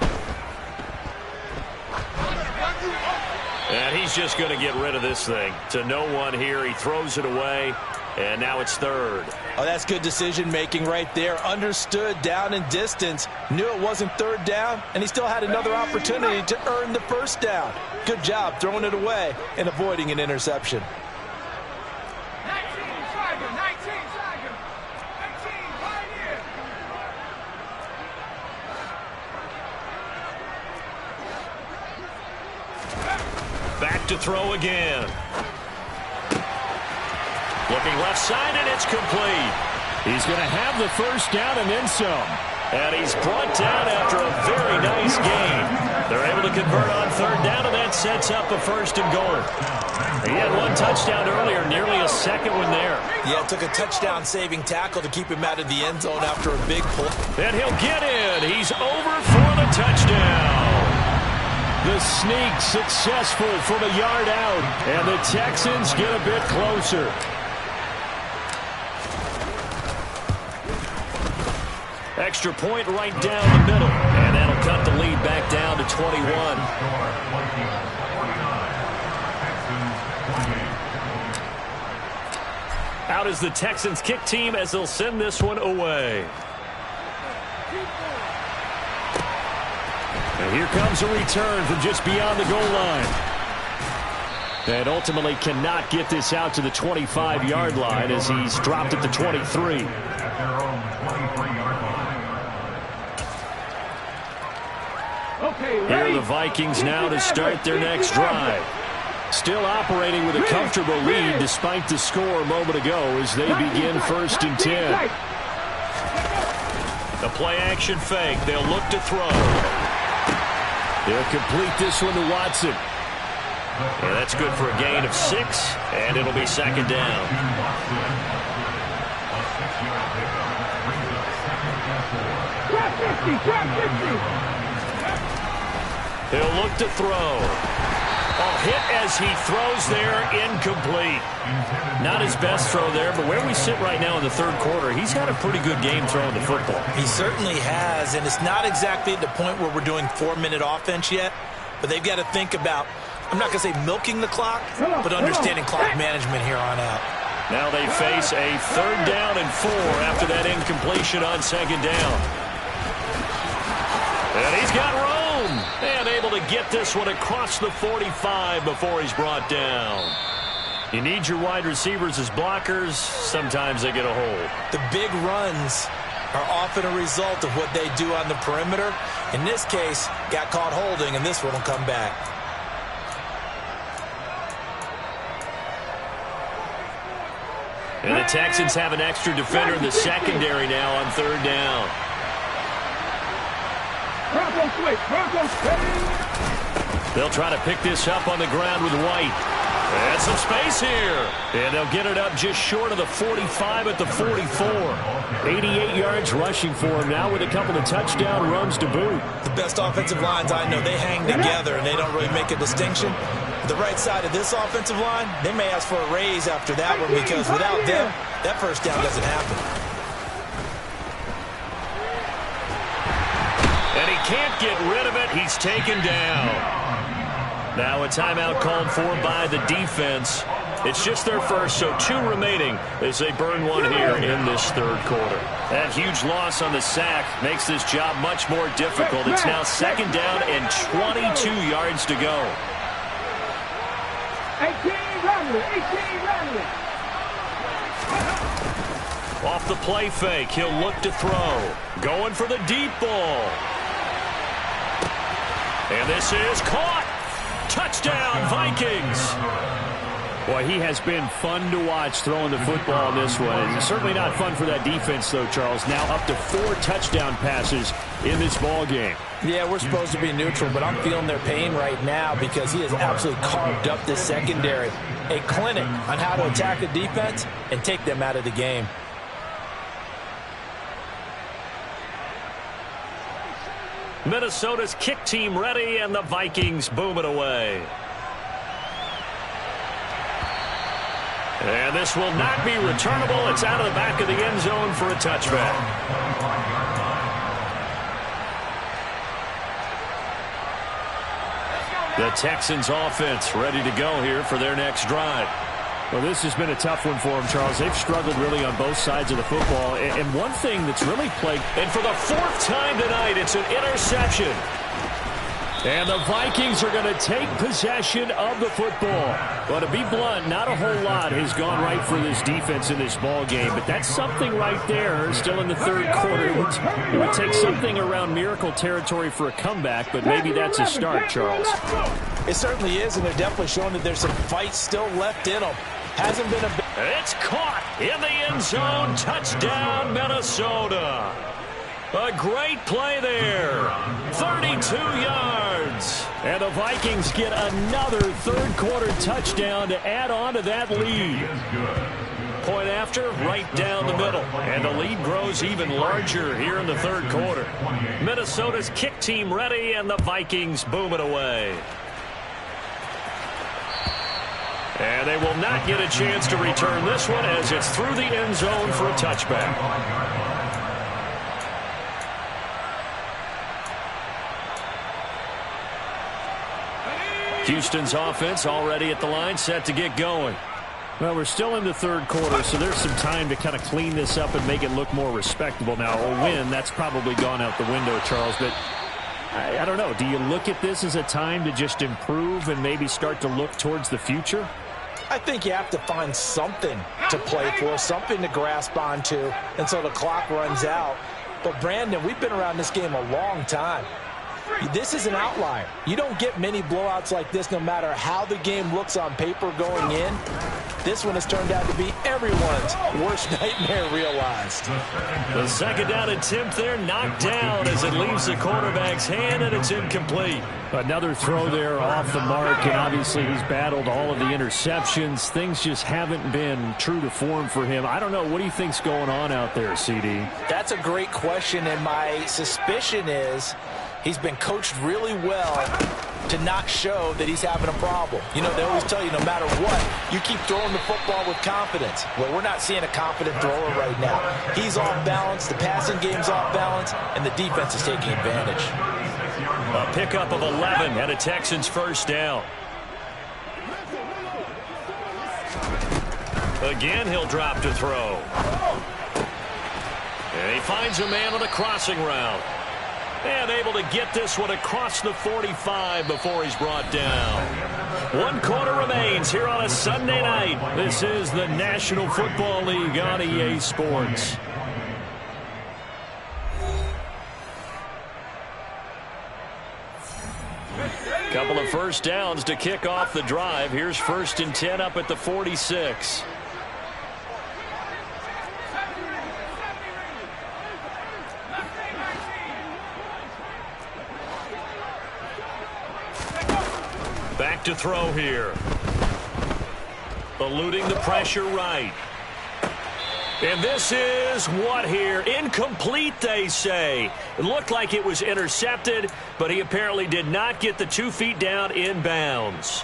And he's just going to get rid of this thing. To no one here. He throws it away. And now it's 3rd. Oh, that's good decision-making right there. Understood down and distance. Knew it wasn't 3rd down, and he still had another opportunity to earn the 1st down. Good job throwing it away and avoiding an interception. 19, Tiger, 19, Tiger. 19, Pioneer. Back to throw again. Looking left side, and it's complete. He's going to have the 1st down and then some. And he's brought down after a very nice game. They're able to convert on 3rd down, and that sets up a 1st and goal. He had 1 touchdown earlier, nearly a 2nd one there. Yeah, it took a touchdown-saving tackle to keep him out of the end zone after a big pull. And he'll get in. He's over for the touchdown. The sneak successful from a yard out, and the Texans get a bit closer. Extra point right down the middle, and that'll cut the lead back down to 21. Out is the Texans kick team as they'll send this one away. And here comes a return from just beyond the goal line. And ultimately cannot get this out to the 25-yard line as he's dropped at the 23. Here are the Vikings now to start their next drive. Still operating with a comfortable lead despite the score a moment ago as they begin 1st and 10. The play-action fake. They'll look to throw. They'll complete this one to Watson. And that's good for a gain of 6, and it'll be 2nd down. He'll look to throw. Hit as he throws there, incomplete. Not his best throw there, but where we sit right now in the 3rd quarter, he's had a pretty good game throwing the football. He certainly has, and it's not exactly at the point where we're doing 4-minute offense yet, but they've got to think about, I'm not going to say milking the clock, but understanding clock management here on out. Now they face a 3rd down and 4 after that incompletion on 2nd down. And he's got Rome, and able to get this one across the 45 before he's brought down. You need your wide receivers as blockers. Sometimes they get a hold. The big runs are often a result of what they do on the perimeter. In this case, got caught holding, and this one will come back. And the Texans have an extra defender in the secondary now on 3rd down. They'll try to pick this up on the ground with White. And some space here. And they'll get it up just short of the 45 at the 44. 88 yards rushing for him now with a couple of touchdown runs to boot. The best offensive lines I know, they hang together and they don't really make a distinction. The right side of this offensive line, they may ask for a raise after that one because without them, that 1st down doesn't happen. And he can't get rid of it. He's taken down. Now a timeout called for by the defense. It's just their first, so 2 remaining as they burn one here in this 3rd quarter. That huge loss on the sack makes this job much more difficult. It's now 2nd down and 22 yards to go. 18 Riley. Off the play fake, he'll look to throw. Going for the deep ball. And this is caught. Touchdown, Vikings. Boy, he has been fun to watch throwing the football in this one. It's certainly not fun for that defense, though, Charles. Now up to 4 touchdown passes in this ball game. Yeah, we're supposed to be neutral, but I'm feeling their pain right now because he has absolutely carved up this secondary. A clinic on how to attack a defense and take them out of the game. Minnesota's kick team ready, and the Vikings boom it away. And this will not be returnable. It's out of the back of the end zone for a touchback. The Texans offense ready to go here for their next drive. Well, this has been a tough one for them, Charles. They've struggled really on both sides of the football. And one thing that's really plagued, and for the 4th time tonight, it's an interception. And the Vikings are going to take possession of the football. Well, to be blunt, not a whole lot has gone right for this defense in this ball game, but that's something right there. Still in the 3rd quarter. It would take something around miracle territory for a comeback, but maybe that's a start, Charles. It certainly is, and they're definitely showing that there's some fight still left in them. Hasn't been a... It's caught in the end zone. Touchdown, Minnesota. A great play there. 32 yards. And the Vikings get another 3rd quarter touchdown to add on to that lead. Point after, right down the middle. And the lead grows even larger here in the 3rd quarter. Minnesota's kick team ready, and the Vikings boom it away. And they will not get a chance to return this one as it's through the end zone for a touchback. Houston's offense already at the line, set to get going. Well, we're still in the 3rd quarter, so there's some time to kind of clean this up and make it look more respectable. Now, a win, that's probably gone out the window, Charles, but I don't know. Do you look at this as a time to just improve and maybe start to look towards the future? I think you have to find something to play for, something to grasp onto until the clock runs out. But, Brandon, we've been around this game a long time. This is an outlier. You don't get many blowouts like this no matter how the game looks on paper going in. This one has turned out to be everyone's worst nightmare realized. The 2nd down attempt there knocked down as it leaves the quarterback's hand, and it's incomplete. Another throw there off the mark, and obviously he's battled all of the interceptions. Things just haven't been true to form for him. I don't know. What do you think's going on out there, CD? That's a great question, and my suspicion is he's been coached really well to not show that he's having a problem. You know, they always tell you no matter what, you keep throwing the football with confidence. Well, we're not seeing a confident thrower right now. He's off balance, the passing game's off balance, and the defense is taking advantage. A pickup of 11 and a Texans 1st down. Again, he'll drop to throw. And he finds a man on the crossing route. And able to get this one across the 45 before he's brought down. 1 quarter remains here on a Sunday night. This is the National Football League on EA Sports. Couple of 1st downs to kick off the drive. Here's 1st and 10 up at the 46. Back to throw here. Eluding the pressure right. And this is what here? Incomplete, they say. It looked like it was intercepted, but he apparently did not get the 2 feet down in bounds.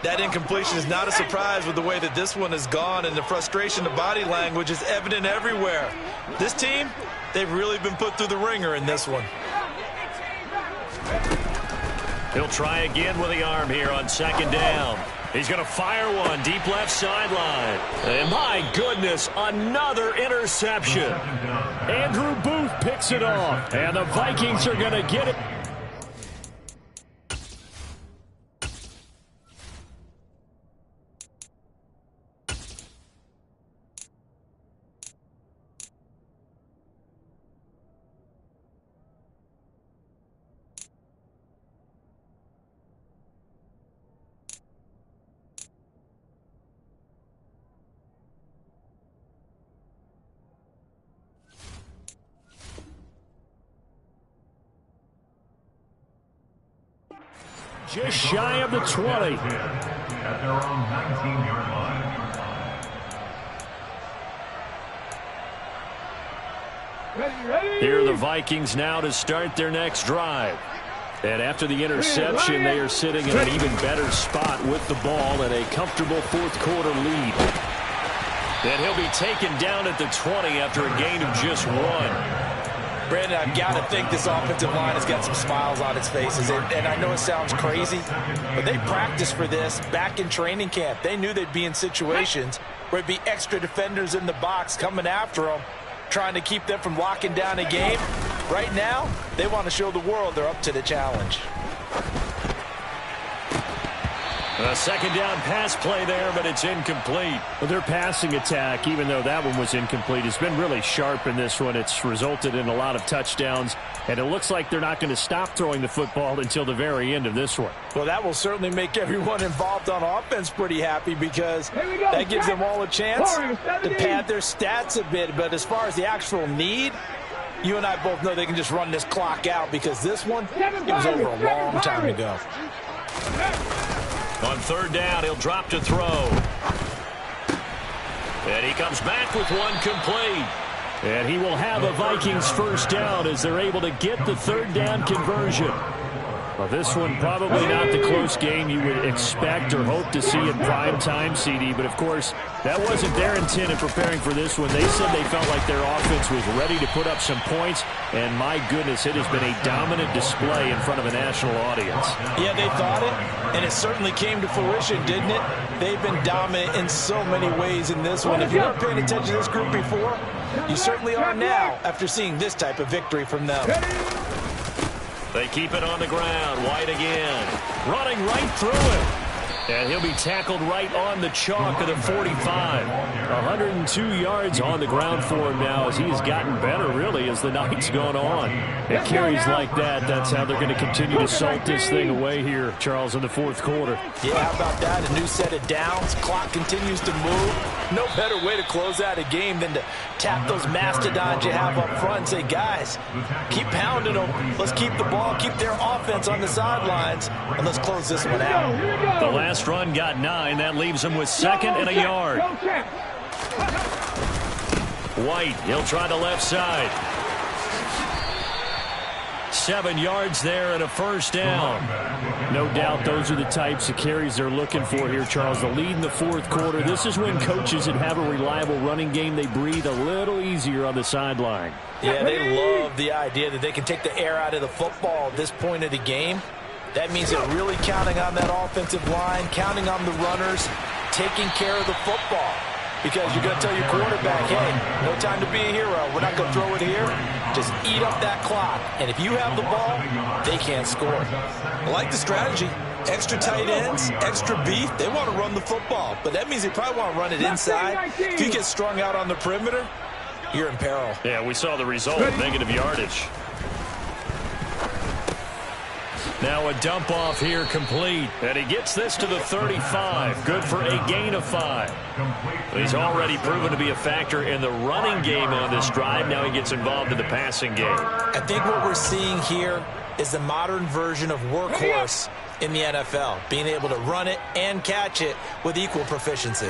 That incompletion is not a surprise with the way that this one has gone, and the frustration, the body language is evident everywhere. This team, they've really been put through the ringer in this one. He'll try again with the arm here on 2nd down. He's going to fire one deep left sideline. And my goodness, another interception. Andrew Booth picks it off. And the Vikings are going to get it. Just shy of the 20. At their own 19-yard line. Here are the Vikings now to start their next drive. And after the interception, they are sitting in an even better spot with the ball and a comfortable fourth-quarter lead. And he'll be taken down at the 20 after a gain of just 1. Brandon, I've got to think this offensive line has got some smiles on its faces. And I know it sounds crazy, but they practiced for this back in training camp. They knew they'd be in situations where it'd be extra defenders in the box coming after them, trying to keep them from locking down a game. Right now, they want to show the world they're up to the challenge. A second down pass play there, but it's incomplete. Well, their passing attack, even though that one was incomplete, has been really sharp in this one. It's resulted in a lot of touchdowns, and it looks like they're not going to stop throwing the football until the very end of this one. Well, that will certainly make everyone involved on offense pretty happy because that gives them all a chance to pad their stats a bit. But as far as the actual need, you and I both know they can just run this clock out because this one, it was over a long time ago. On third down, he'll drop to throw. And he comes back with one complete. And he will have a Vikings first down as they're able to get the third down conversion. Well, this one probably not the close game you would expect or hope to see in prime time, CD. But, of course, that wasn't their intent in preparing for this one. They said they felt like their offense was ready to put up some points. And, my goodness, it has been a dominant display in front of a national audience. Yeah, they thought it, and it certainly came to fruition, didn't it? They've been dominant in so many ways in this one. If you weren't paying attention to this group before, you certainly are now after seeing this type of victory from them. They keep it on the ground. White again. Running right through it. And he'll be tackled right on the chalk of the 45. 102 yards on the ground for him now as he has gotten better, really, as the night's gone on. It carries like that. That's how they're going to continue to salt this thing away here, Charles, in the fourth quarter. Yeah, how about that? A new set of downs. Clock continues to move. No better way to close out a game than to tap those mastodons you have up front and say, guys, keep pounding them. Let's keep the ball, keep their offense on the sidelines, and let's close this one out. The last run got 9. That leaves him with second and a yard. White, he'll try the left side. 7 yards there and a first down. No doubt those are the types of carries they're looking for here, Charles. The lead in the fourth quarter. This is when coaches that have a reliable running game, they breathe a little easier on the sideline. Yeah, they love the idea that they can take the air out of the football at this point of the game. That means they're really counting on that offensive line, counting on the runners, taking care of the football. Because you're going to tell your quarterback, hey, no time to be a hero. We're not going to throw it here. Just eat up that clock. And if you have the ball, they can't score. I like the strategy. Extra tight ends, extra beef. They want to run the football. But that means they probably want to run it inside. If you get strung out on the perimeter, you're in peril. Yeah, we saw the result, negative yardage. Now a dump off here complete. And he gets this to the 35. Good for a gain of 5. He's already proven to be a factor in the running game on this drive. Now he gets involved in the passing game. I think what we're seeing here is the modern version of workhorse in the NFL. Being able to run it and catch it with equal proficiency.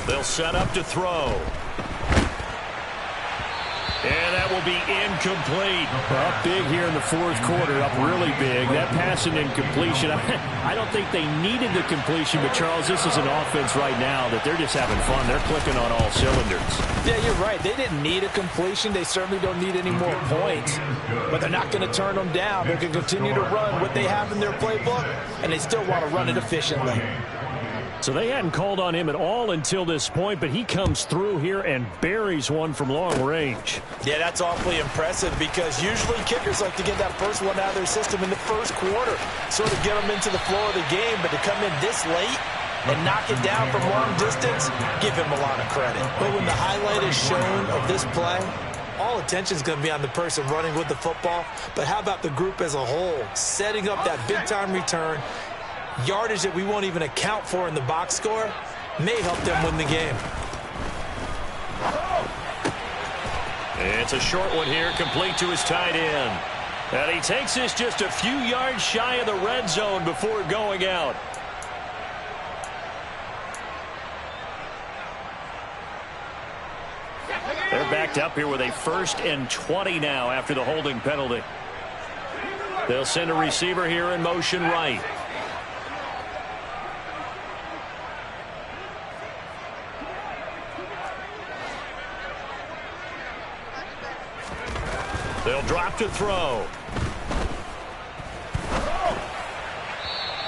They'll set up to throw. And that will be incomplete. Up big here in the fourth quarter, up really big. That pass and incompletion, I don't think they needed the completion, but Charles, this is an offense right now that they're just having fun. They're clicking on all cylinders. Yeah, you're right. They didn't need a completion. They certainly don't need any more points, but they're not going to turn them down. They're going to continue to run what they have in their playbook, and they still want to run it efficiently. So they hadn't called on him at all until this point, but he comes through here and buries one from long range. Yeah, that's awfully impressive because usually kickers like to get that first one out of their system in the first quarter, sort of get them into the flow of the game, but to come in this late and knock it down from long distance, give him a lot of credit. But when the highlight is shown of this play, all attention is going to be on the person running with the football, but how about the group as a whole, setting up that big-time return, yardage that we won't even account for in the box score may help them win the game. It's a short one here, complete to his tight end. And he takes this just a few yards shy of the red zone before going out. They're backed up here with a 1st and 20 now after the holding penalty. They'll send a receiver here in motion right. They'll drop to throw.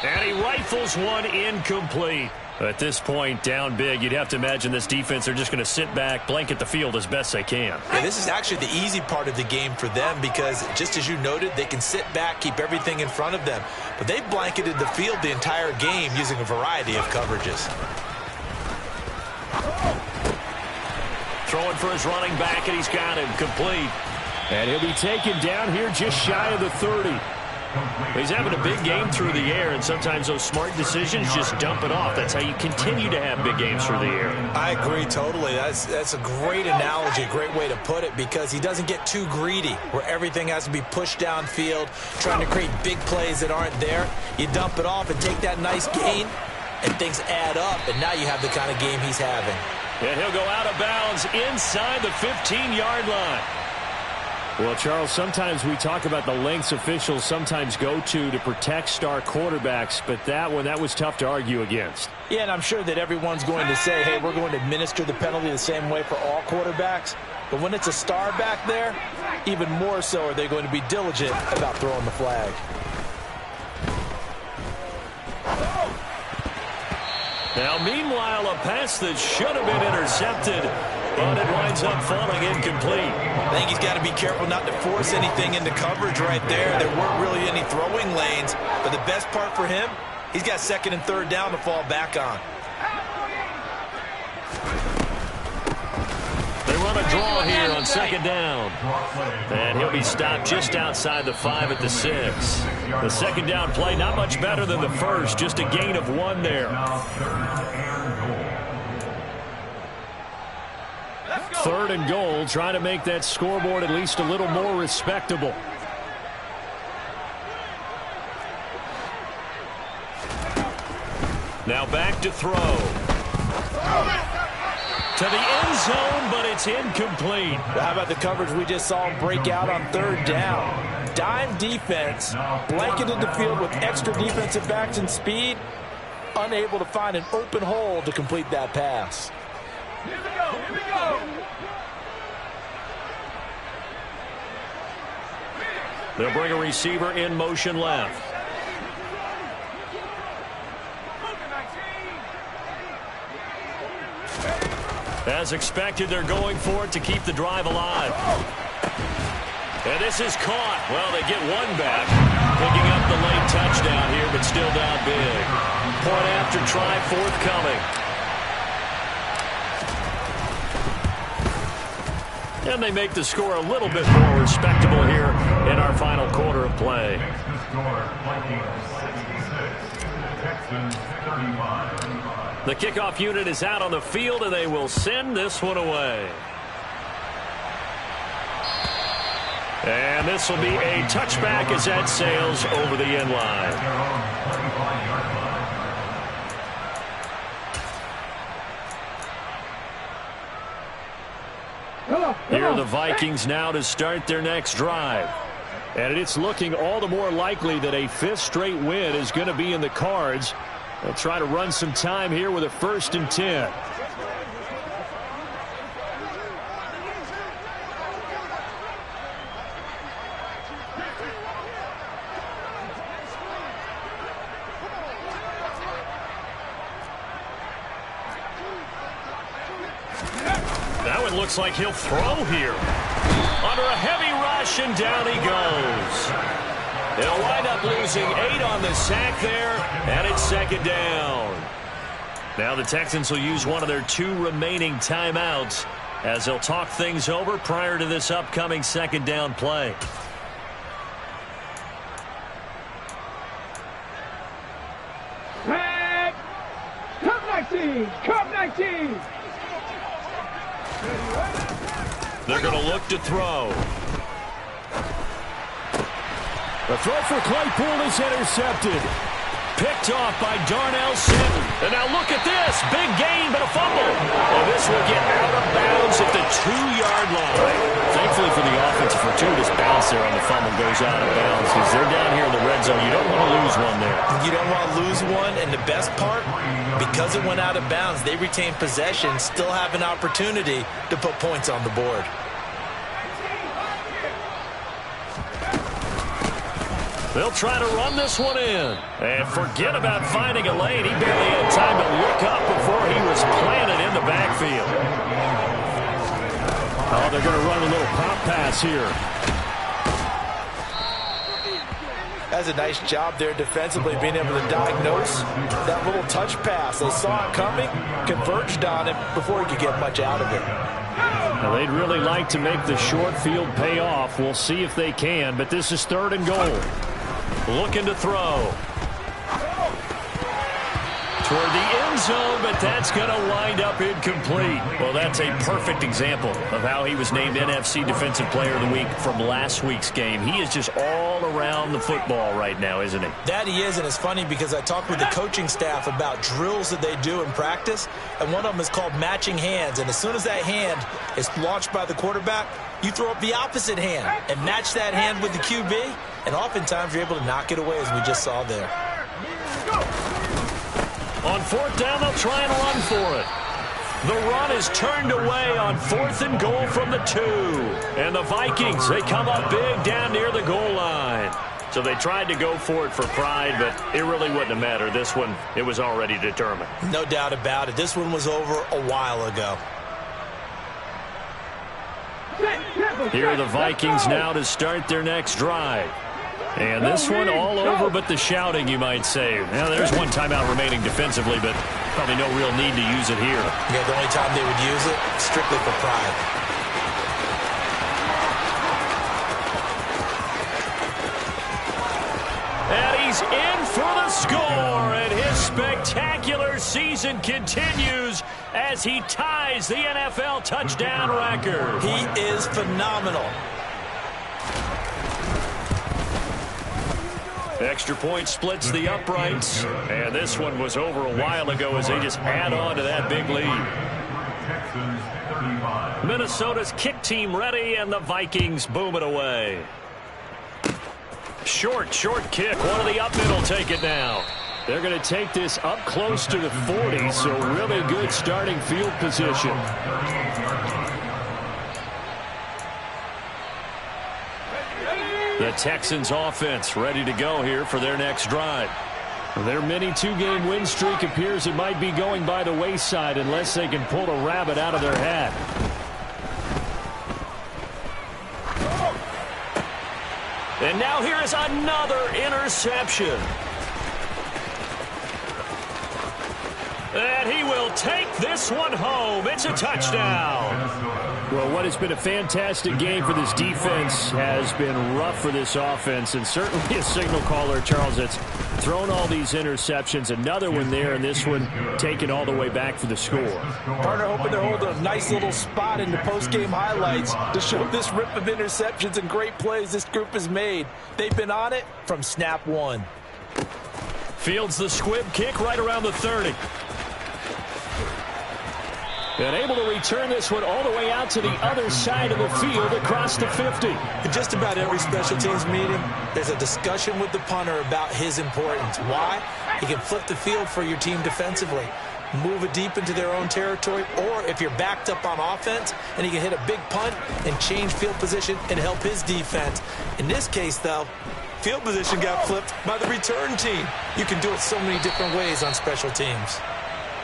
And he rifles one incomplete. At this point, down big, you'd have to imagine this defense, they're just going to sit back, blanket the field as best they can. Yeah, this is actually the easy part of the game for them because, just as you noted, they can sit back, keep everything in front of them. But they blanketed the field the entire game using a variety of coverages. Throwing for his running back, and he's got him complete. And he'll be taken down here just shy of the 30. He's having a big game through the air, and sometimes those smart decisions just dump it off. That's how you continue to have big games through the air. I agree totally. That's a great analogy, a great way to put it, because he doesn't get too greedy where everything has to be pushed downfield, trying to create big plays that aren't there. You dump it off and take that nice gain, and things add up, and now you have the kind of game he's having. And he'll go out of bounds inside the 15-yard line. Well, Charles, sometimes we talk about the lengths officials sometimes go to protect star quarterbacks, but that was tough to argue against. Yeah, and I'm sure that everyone's going to say, hey, we're going to administer the penalty the same way for all quarterbacks. But when it's a star back there, even more so are they going to be diligent about throwing the flag. Now, meanwhile, a pass that should have been intercepted, but it winds up falling incomplete. I think he's got to be careful not to force anything into coverage right there. There weren't really any throwing lanes, but the best part for him, he's got 2nd and 3rd down to fall back on. They run a draw here on 2nd down. And he'll be stopped just outside the 5 at the 6. The 2nd down play, not much better than the first, just a gain of 1 there. 3rd and goal, trying to make that scoreboard at least a little more respectable. Now back to throw. To the end zone, but it's incomplete. Well, how about the coverage we just saw him break out on 3rd down? Dime defense, blanketed the field with extra defensive backs and speed, unable to find an open hole to complete that pass. Here we go, here we go. They'll bring a receiver in motion left. As expected, they're going for it to keep the drive alive. And this is caught. Well, they get one back. Picking up the late touchdown here, but still down big. Point after try forthcoming. And they make the score a little bit more respectable here in our final quarter of play. The score, Vikings 66, Texans 35. The kickoff unit is out on the field, and they will send this one away. And this will be a touchback as that sails over the end line. Here are the Vikings now to start their next drive. And it's looking all the more likely that a 5th straight win is going to be in the cards. They'll try to run some time here with a 1st and 10. That one looks like he'll throw here. Under a heavy rush, and down he goes. They'll wind up losing 8 on the sack there, and it's 2nd down. Now the Texans will use one of their 2 remaining timeouts as they'll talk things over prior to this upcoming 2nd down play. Flag! Cup 19! Cup 19! They're going to look to throw. The throw for Claypool is intercepted. Picked off by Darnell Sutton. And now look at this. Big gain, but a fumble. And this will get out of bounds at the 2-yard line. Thankfully for the offense, a fortuitous bounce there on the fumble goes out of bounds because they're down here in the red zone. You don't want to lose one there. You don't want to lose one, and the best part, because it went out of bounds, they retain possession, still have an opportunity to put points on the board. They'll try to run this one in. And forget about finding a lane. He barely had time to look up before he was planted in the backfield. Oh, they're going to run a little pop pass here. That's a nice job there defensively, being able to diagnose that little touch pass. They saw it coming, converged on it before he could get much out of it. Now, they'd really like to make the short field pay off. We'll see if they can, but this is 3rd and goal. Looking to throw. Toward the end zone, but that's going to wind up incomplete. Well, that's a perfect example of how he was named NFC Defensive Player of the Week from last week's game. He is just all around the football right now, isn't he? That he is, and it's funny because I talked with the coaching staff about drills that they do in practice, and one of them is called matching hands. And as soon as that hand is launched by the quarterback, you throw up the opposite hand and match that hand with the QB, and oftentimes you're able to knock it away, as we just saw there. On 4th down, they'll try and run for it. The run is turned away on 4th and goal from the 2. And the Vikings, they come up big down near the goal line. So they tried to go for it for pride, but it really wouldn't have mattered. This one, it was already determined. No doubt about it. This one was over a while ago. Here are the Vikings now to start their next drive. And this one all over but the shouting, you might say. Now, there's one timeout remaining defensively, but probably no real need to use it here. Yeah, the only time they would use it, strictly for pride. And he's in for the score, and his spectacular season continues as he ties the NFL touchdown record. He is phenomenal. Extra point splits the uprights, and this one was over a while ago as they just add on to that big lead. Minnesota's kick team ready, and the Vikings boom it away. Short kick. One of the up middle take it now. They're going to take this up close to the 40, so really good starting field position. The Texans offense ready to go here for their next drive. Their mini 2-game win streak appears it might be going by the wayside unless they can pull a rabbit out of their hat. And now here is another interception. And he will take this one home. It's a touchdown. Well, what has been a fantastic game for this defense has been rough for this offense, and certainly a signal caller, Charles, that's thrown all these interceptions. Another one there, and this one taken all the way back for the score. Partner hoping to hold a nice little spot in the post-game highlights to show this rip of interceptions and great plays this group has made. They've been on it from snap one. Fields the squib kick right around the 30. And able to return this one all the way out to the other side of the field across the 50. In just about every special teams meeting, there's a discussion with the punter about his importance. Why? He can flip the field for your team defensively, move it deep into their own territory, or if you're backed up on offense, and he can hit a big punt and change field position and help his defense. In this case, though, field position got flipped by the return team. You can do it so many different ways on special teams.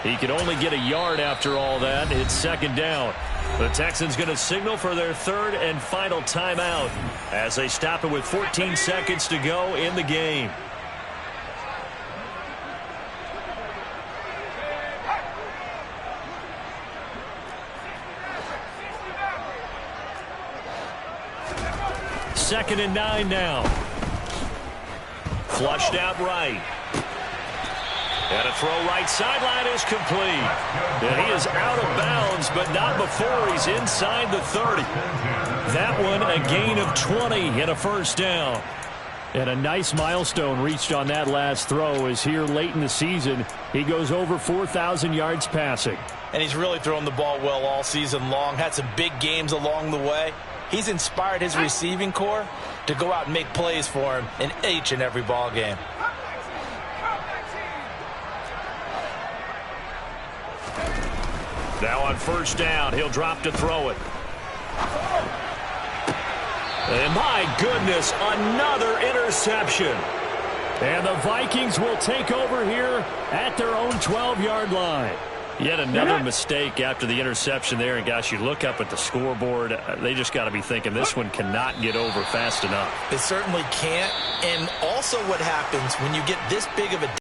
He could only get a yard after all that. It's 2nd down. The Texans going to signal for their 3rd and final timeout as they stop it with 14 seconds to go in the game. Second and 9 now. Flushed out right. And a throw right sideline is complete. And he is out of bounds, but not before he's inside the 30. That one a gain of 20 and a 1st down. And a nice milestone reached on that last throw as here late in the season, he goes over 4,000 yards passing. And he's really thrown the ball well all season long, had some big games along the way. He's inspired his receiving core to go out and make plays for him in each and every ball game. Now on first down, he'll drop to throw it. And my goodness, another interception. And the Vikings will take over here at their own 12-yard line. Yet another mistake after the interception there. And, gosh, you look up at the scoreboard. They just got to be thinking this one cannot get over fast enough. It certainly can't. And also what happens when you get this big of a